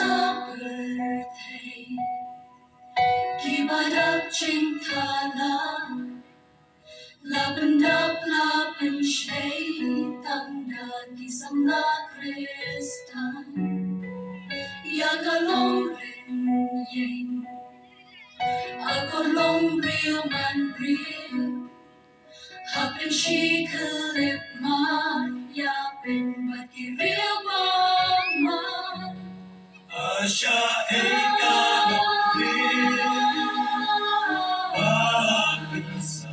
sa birthday Gimadap cintala Laban laban shay Tanda kisam na Kristan Yagalong rin yin Agolong real man real Hapin she kalip man Yapin mati real man Asya egalong real Bagisa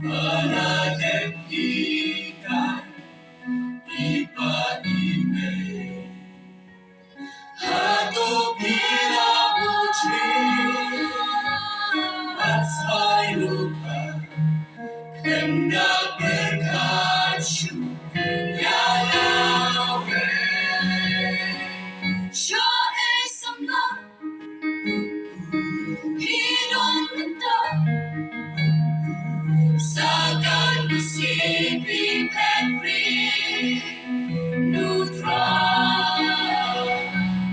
Manadep ikan Ipaime Hatu pila butri At may lupa Hendak berkacu Yalawe Siya ay samla Hidong menta Sagan musipi pepri Nutra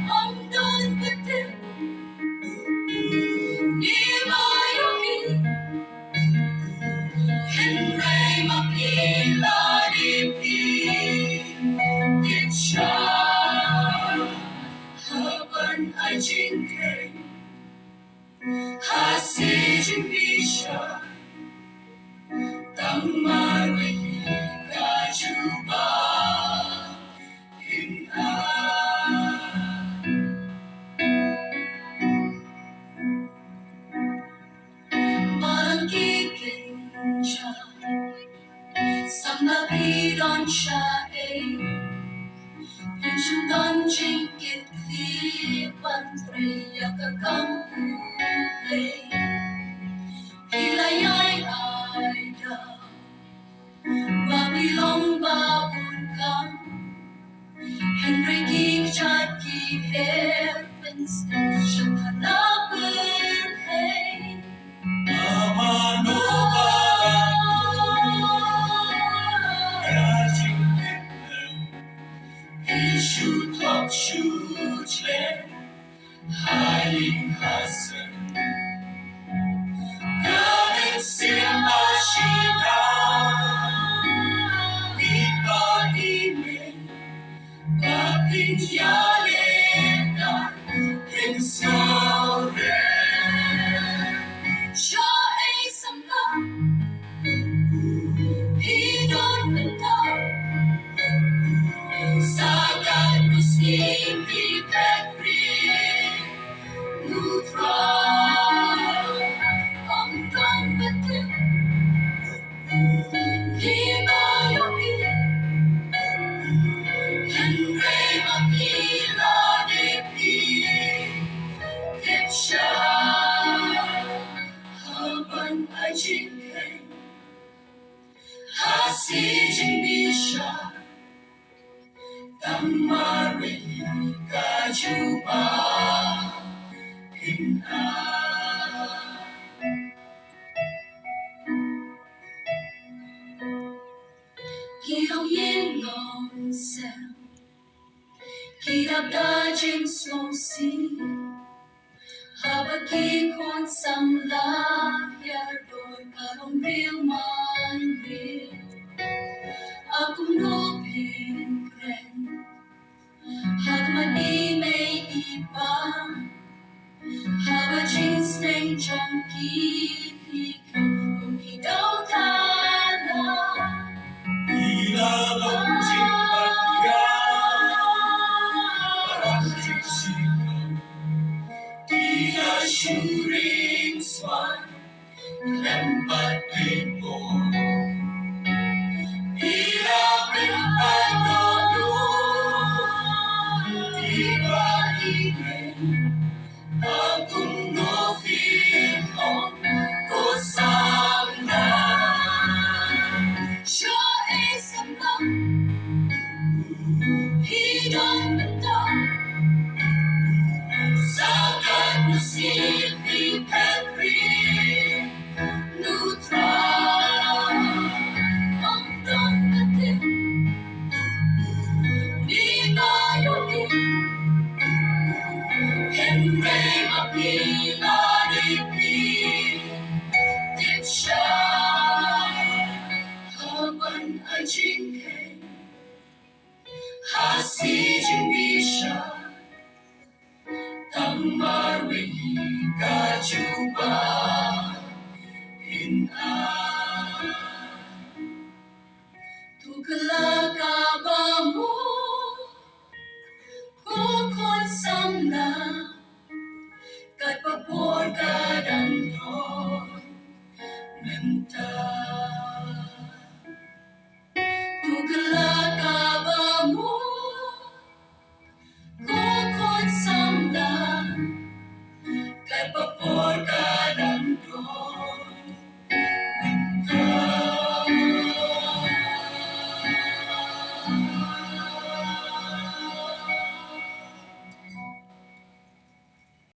Om don betul Ni mayogi Henry mapila di pi Ditcha Haban ajingke Hasi jimbisha Tang mari kajuba Hina Magiging siya Sama bidon siya Pensyunan jingkit lipan Priya kakampuple Hilayay ayda Babilong babun kang Henry Gigchad Heavens Siyang hanapin hey Amano Ishu top shutle Haling hasen Galit simba shida Ipa ime Papin yaleta Pinsore Siya ay samla Hidon menta Sagat musipi pepri Nutra Ang don betul Lima yogi Henry mapila depi Dipsya Haban ajingke Hasi jimbisya Tamari kajuba Hina Giyong yin long sel Kirap da jing slong si Habagi kwan samla Yardor karong real man real Akong lupin kren Hagmani may iba Haba jeans neng chonky pikin Kung hidaw tala Ilalong jimpatya Parang jiksino Dia shooting swan Lempat pipon Ila pinpadodo Iba imen Akong nofin on Kusama Siya ay samla Hidong benda Sagat musipi pepri Nutra Kay